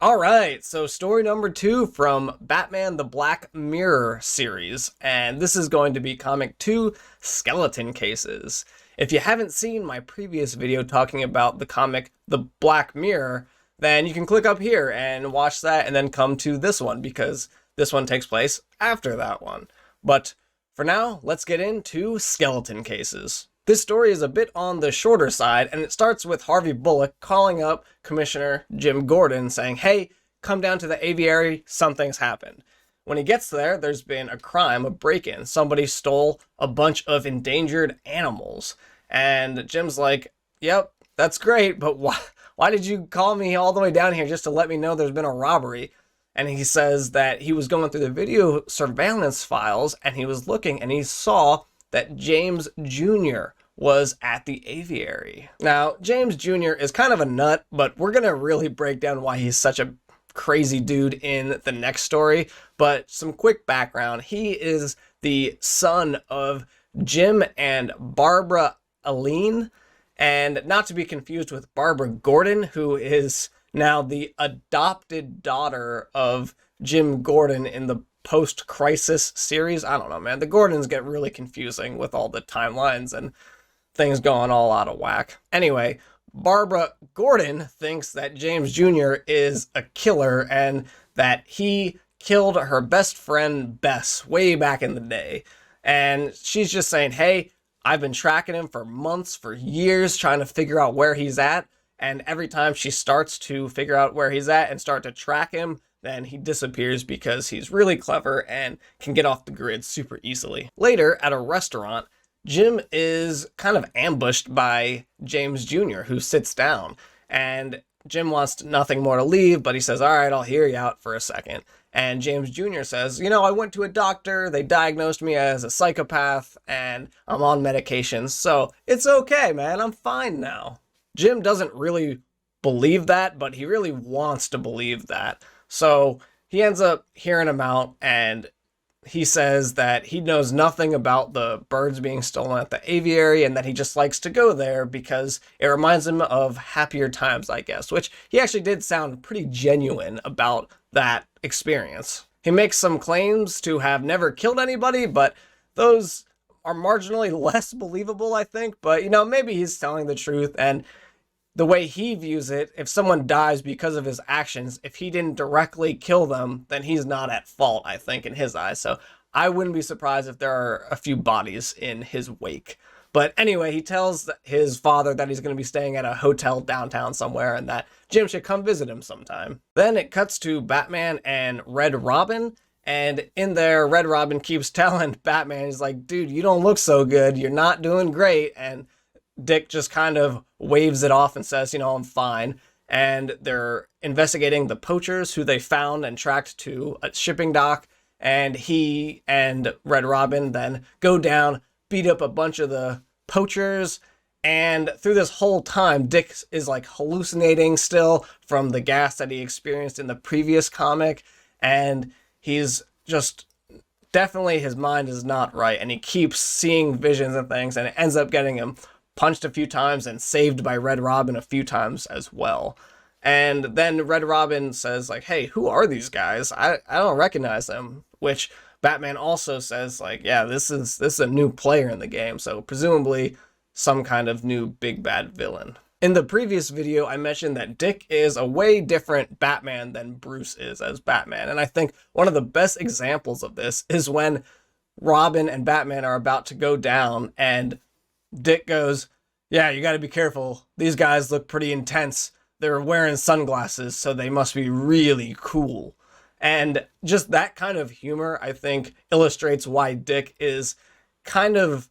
All right, so story number 2 from Batman the Black Mirror series, and this is going to be comic 2, Skeleton Cases. If you haven't seen my previous video talking about the comic The Black Mirror, then you can click up here and watch that and then come to this one, because this one takes place after that one. But for now, let's get into Skeleton Cases. This story is a bit on the shorter side, and it starts with Harvey Bullock calling up Commissioner Jim Gordon saying, hey, come down to the aviary, something's happened. When he gets there, there's been a crime, a break-in. Somebody stole a bunch of endangered animals. And Jim's like, yep, that's great, but why did you call me all the way down here just to let me know there's been a robbery? And he says that he was going through the video surveillance files, and he was looking, and he saw that James Jr. was at the aviary. Now, James Jr. is kind of a nut, but we're going to really break down why he's such a crazy dude in the next story. But some quick background. He is the son of Jim and Barbara Aline, and not to be confused with Barbara Gordon, who is now the adopted daughter of Jim Gordon in the post-crisis series. I don't know, man. The Gordons get really confusing with all the timelines and things going all out of whack. Anyway, Barbara Gordon thinks that James Jr. is a killer and that he killed her best friend Bess way back in the day. And she's just saying, hey, I've been tracking him for months, for years, trying to figure out where he's at. And every time she starts to figure out where he's at and start to track him, then he disappears because he's really clever and can get off the grid super easily. Later, at a restaurant, Jim is kind of ambushed by James Jr., who sits down. And Jim wants nothing more to leave, but he says, all right, I'll hear you out for a second. And James Jr. says, you know, I went to a doctor, they diagnosed me as a psychopath, and I'm on medications, so it's okay, man, I'm fine now. Jim doesn't really believe that, but he really wants to believe that. So he ends up hearing him out, and he says that he knows nothing about the birds being stolen at the aviary and that he just likes to go there because it reminds him of happier times, I guess, which he actually did sound pretty genuine about that experience. He makes some claims to have never killed anybody, but those are marginally less believable, I think. But, you know, maybe he's telling the truth, and the way he views it, if someone dies because of his actions, if he didn't directly kill them, then he's not at fault, I think, in his eyes. So I wouldn't be surprised if there are a few bodies in his wake. But anyway, he tells his father that he's going to be staying at a hotel downtown somewhere and that Jim should come visit him sometime. Then it cuts to Batman and Red Robin. And in there, Red Robin keeps telling Batman, he's like, dude, you don't look so good. You're not doing great. And Dick just kind of waves it off and says, you know, I'm fine. And they're investigating the poachers who they found and tracked to a shipping dock. And he and Red Robin then go down, beat up a bunch of the poachers. And through this whole time, Dick is like hallucinating still from the gas that he experienced in the previous comic. And he's just definitely, his mind is not right. And he keeps seeing visions and things, and it ends up getting him punched a few times and saved by Red Robin a few times as well. And then Red Robin says, like, hey, who are these guys? I don't recognize them. Which Batman also says, like, yeah, this is a new player in the game, so presumably some kind of new big bad villain. In the previous video, I mentioned that Dick is a way different Batman than Bruce is as Batman. And I think one of the best examples of this is when Robin and Batman are about to go down and Dick goes, yeah, you got to be careful. These guys look pretty intense. They're wearing sunglasses, so they must be really cool. And just that kind of humor, I think, illustrates why Dick is kind of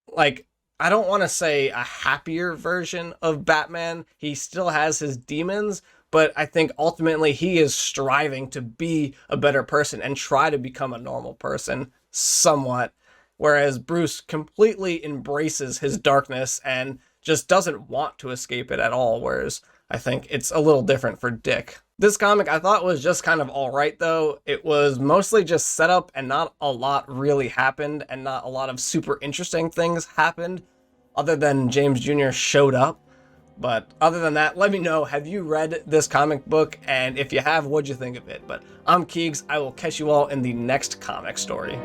like, I don't want to say a happier version of Batman. He still has his demons, but I think ultimately he is striving to be a better person and try to become a normal person somewhat. Whereas Bruce completely embraces his darkness and just doesn't want to escape it at all, whereas I think it's a little different for Dick. This comic I thought was just kind of alright though. It was mostly just set up and not a lot really happened, and not a lot of super interesting things happened, other than James Jr. showed up. But other than that, let me know, have you read this comic book? And if you have, what'd you think of it? But I'm Keegs. I will catch you all in the next comic story.